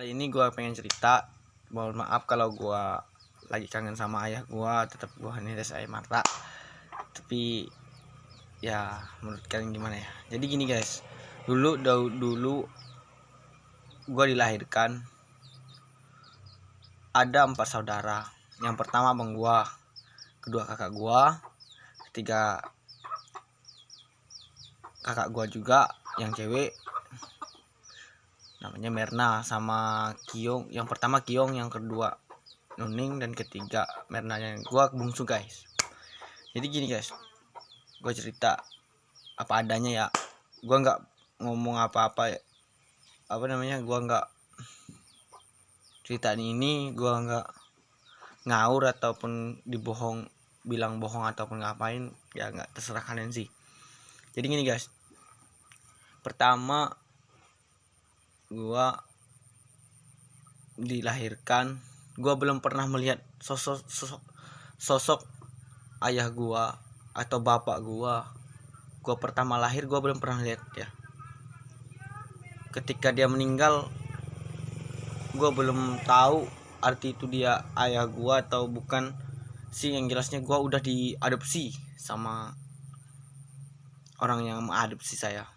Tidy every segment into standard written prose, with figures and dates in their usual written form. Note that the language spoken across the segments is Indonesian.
Kali ini gue pengen cerita. Mohon maaf kalau gue lagi kangen sama ayah gue. Tetap gue hanya saya Marta. Tapi ya menurut kalian gimana ya? Jadi gini guys, dulu gue dilahirkan ada 4 saudara. Yang pertama abang gue, kedua kakak gue, ketiga kakak gue juga yang cewek namanya Merna, sama Kiong. Yang pertama Kiong, yang kedua Nuning, dan ketiga Merna. Yang gua bungsu guys. Jadi gini guys, gue cerita apa adanya ya. Gua nggak ngomong apa-apa, gua nggak cerita ini, gua nggak ngaur ataupun dibohong, bilang bohong ataupun ngapain ya, nggak, terserah kalian sih. Jadi gini guys, pertama gua dilahirkan, gua belum pernah melihat sosok ayah gua atau bapak gua pertama lahir gua belum pernah lihat ya. Ketika dia meninggal, gua belum tahu arti itu dia ayah gua atau bukan sih. Yang jelasnya gua udah diadopsi sama orang yang mengadopsi saya.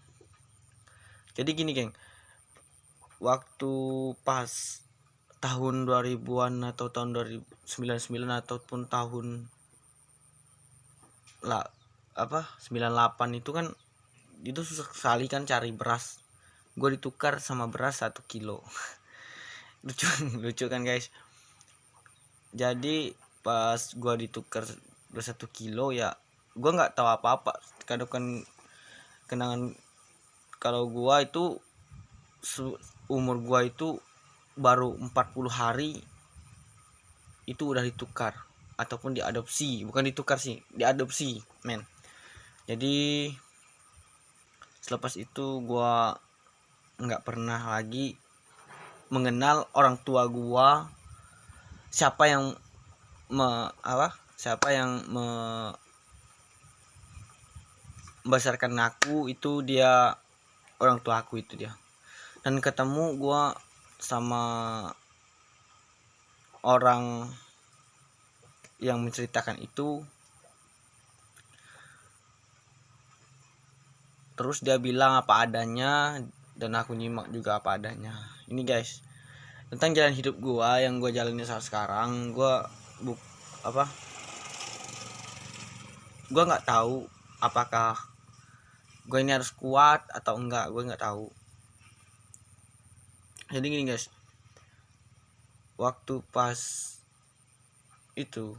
Jadi gini geng, waktu pas tahun 2000-an atau tahun 2099 ataupun tahun 98 itu kan, itu susah sekali kan cari beras. Gue ditukar sama beras 1 kilo. lucu kan guys. Jadi pas gue ditukar beras 1 kilo ya, gue nggak tahu apa-apa. Kadang kan kenangan kalau gue itu umur gue itu baru 40 hari itu udah ditukar ataupun diadopsi. Bukan ditukar sih, diadopsi men. Jadi selepas itu gua nggak pernah lagi mengenal orang tua gua, siapa yang membesarkan aku itu dia, orang tua aku itu dia. Dan ketemu gua sama orang yang menceritakan itu, terus dia bilang apa adanya dan aku nyimak juga apa adanya. Ini guys, tentang jalan hidup gua yang gua jalani saat sekarang. Gua nggak tahu apakah gua ini harus kuat atau enggak, gua nggak tahu. Jadi gini guys, waktu pas itu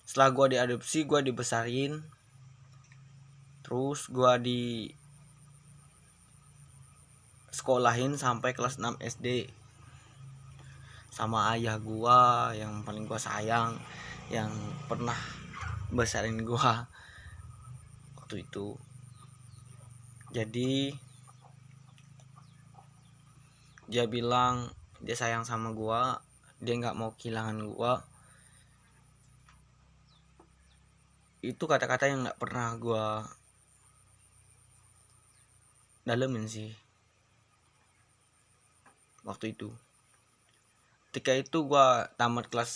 setelah gua diadopsi, gua dibesarin, terus gua di sekolahin sampai kelas 6 SD sama ayah gua yang paling gua sayang, yang pernah besarin gua waktu itu. Jadi dia bilang dia sayang sama gua, dia nggak mau kehilangan gua. Itu kata-kata yang nggak pernah gua dalemin sih waktu itu. Ketika itu gua tamat kelas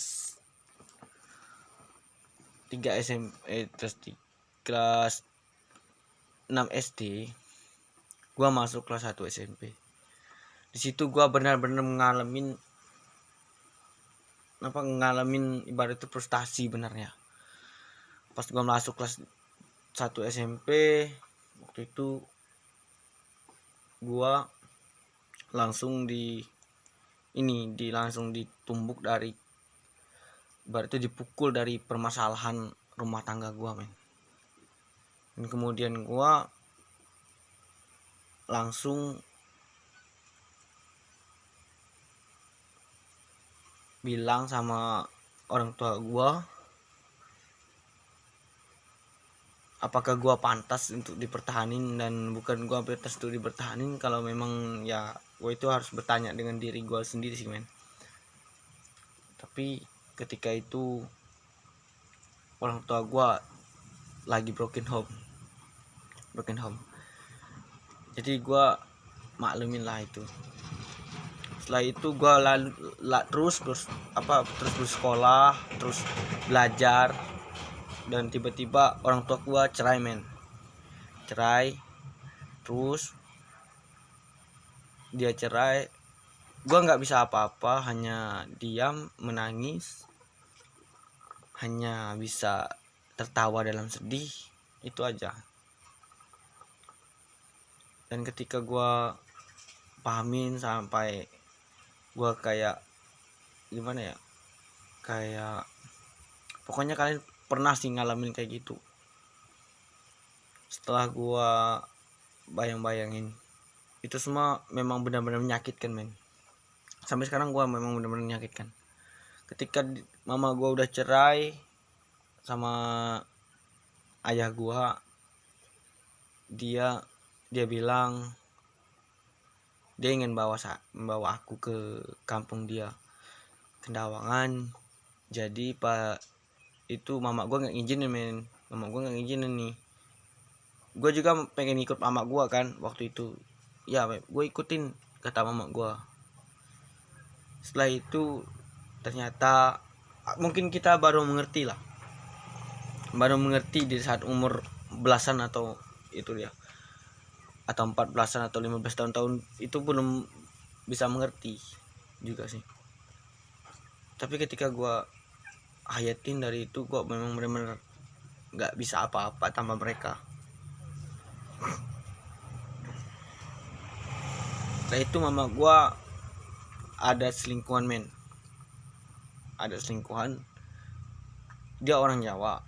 3 SMP, kelas 6 SD, gua masuk kelas 1 SMP. Di situ gua benar-benar ngalamin ibarat itu frustasi benernya. Pas gua masuk kelas 1 SMP waktu itu, gua langsung langsung ditumbuk dari, berarti dipukul dari permasalahan rumah tangga gua men. Dan kemudian gua langsung bilang sama orang tua gua, apakah gua pantas untuk dipertahanin, dan bukan gua pantas untuk dipertahanin kalau memang ya gua itu harus bertanya dengan diri gua sendiri sih men. Tapi ketika itu orang tua gua lagi broken home. Jadi gua maklumin lah itu. Setelah itu gue terus bersekolah, terus belajar, dan tiba-tiba orang tua gue cerai men. Terus dia cerai, gue nggak bisa apa-apa, hanya diam menangis, hanya bisa tertawa dalam sedih, itu aja. Dan ketika gue pahamin sampai gue kayak gimana ya, kayak pokoknya kalian pernah sih ngalamin kayak gitu. Setelah gue bayangin itu semua memang benar-benar menyakitkan men. Sampai sekarang gue memang benar-benar menyakitkan. Ketika mama gue udah cerai sama ayah gue, dia bilang dia ingin membawa aku ke kampung dia, Kendawangan. Jadi pak itu mama gue nggak ngizinin men. Mama gue nggak ngizinin nih. Gue juga pengen ikut mama gue kan waktu itu. Ya gue ikutin kata mama gue. Setelah itu ternyata mungkin kita baru mengerti di saat umur belasan atau itu dia, atau 14-an atau 15 tahun itu belum bisa mengerti juga sih. Tapi ketika gue hayatin dari itu, gue memang benar-benar nggak bisa apa-apa tanpa mereka. Setelah itu mama gue ada selingkuhan men, dia orang Jawa.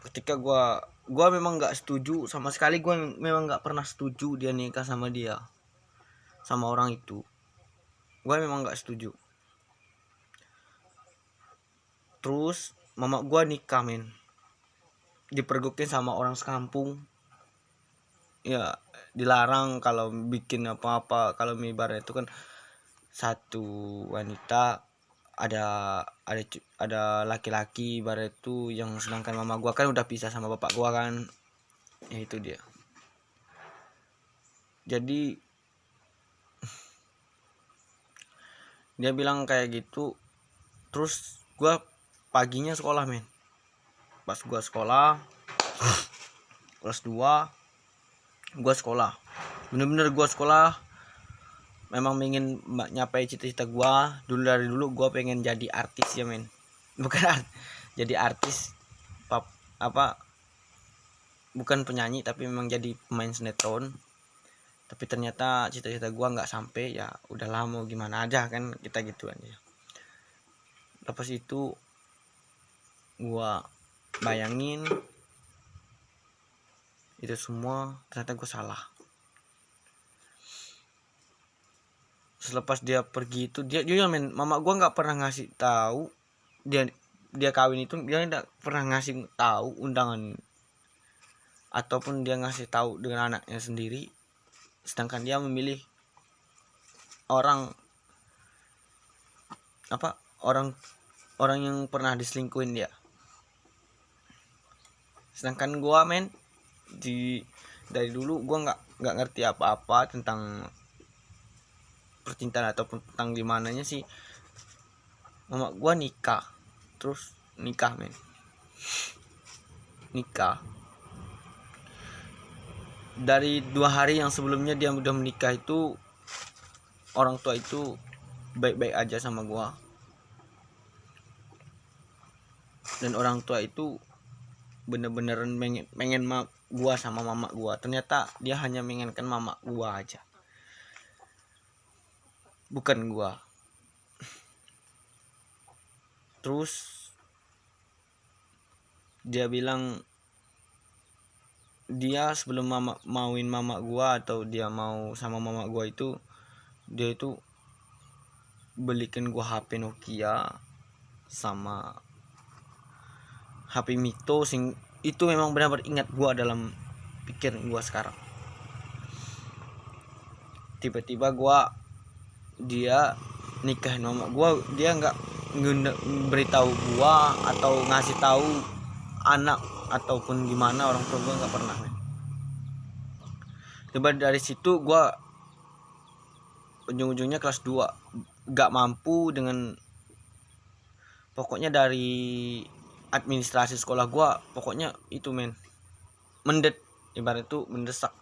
Ketika gue memang nggak setuju sama sekali, gue memang nggak pernah setuju dia nikah sama orang itu. Gue memang nggak setuju. Terus mama gue nikah men, dipergokin sama orang sekampung. Ya dilarang kalau bikin apa-apa, kalau mibar itu kan satu wanita ada laki-laki ibarat itu yang, sedangkan mama gua kan udah pisah sama bapak gua kan. Ya itu dia. Jadi dia bilang kayak gitu. Terus gua paginya sekolah men. Pas gua sekolah kelas 2, gua sekolah. Bener-bener gua sekolah memang ingin nyapai cita-cita gua. Dari dulu gua pengen jadi artis ya men. Bukan jadi artis bukan penyanyi, tapi memang jadi pemain sinetron. Tapi ternyata cita-cita gua nggak sampai, ya udahlah mau gimana aja kan, kita gitu aja. Lepas itu gua bayangin itu semua, ternyata gua salah. Selepas dia pergi itu, dia men, mama gua nggak pernah ngasih tahu dia kawin itu, dia nggak pernah ngasih tahu undangan ataupun dia ngasih tahu dengan anaknya sendiri, sedangkan dia memilih orang yang pernah diselingkuhin dia. Sedangkan gua men, dari dulu gua nggak ngerti apa-apa tentang percintaan ataupun tentang gimananya sih. Mama gua nikah men, dari 2 hari yang sebelumnya dia udah menikah itu, orang tua itu baik-baik aja sama gua. Dan orang tua itu bener-bener pengen gua sama mama gua. Ternyata dia hanya menginginkan mama gua aja, bukan gua. Terus dia bilang dia sebelum mauin mama gua atau dia mau sama mama gua itu, dia itu belikan gua HP Nokia sama HP Mito, itu memang benar-benar ingat gua dalam pikiran gua sekarang. Tiba-tiba dia nikahin mama gua, dia nggak beritahu gua atau ngasih tahu anak ataupun gimana, orang tua gua nggak pernah. Coba dari situ gua ujung-ujungnya kelas 2 gak mampu dengan, pokoknya dari administrasi sekolah gua pokoknya itu men, ibarat itu mendesak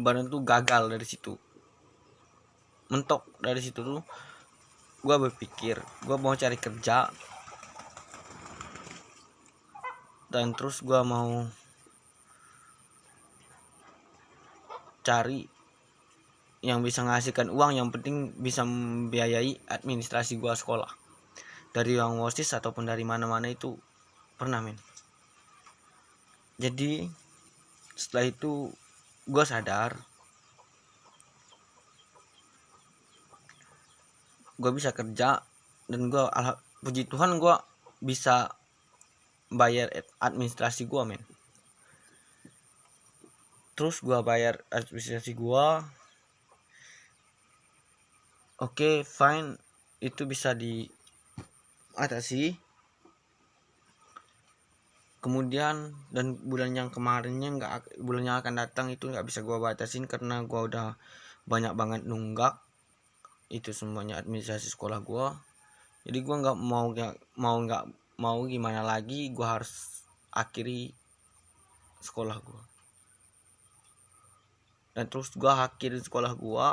ibarat itu gagal. Dari situ mentok, dari situ tuh gua berpikir gua mau cari kerja, dan terus gua mau cari yang bisa menghasilkan uang, yang penting bisa membiayai administrasi gua sekolah, dari uang OSIS ataupun dari mana-mana itu pernah men. Jadi setelah itu gua sadar gua bisa kerja, dan gua puji Tuhan gua bisa bayar administrasi gua men. Terus gua bayar administrasi gua, oke, fine, itu bisa diatasi. Kemudian dan bulan yang kemarinnya bulan yang akan datang itu nggak bisa gua batasin karena gua udah banyak banget nunggak itu semuanya administrasi sekolah gua. Jadi gua nggak mau gimana lagi, gua harus akhiri sekolah gua. Dan terus gua akhiri sekolah gua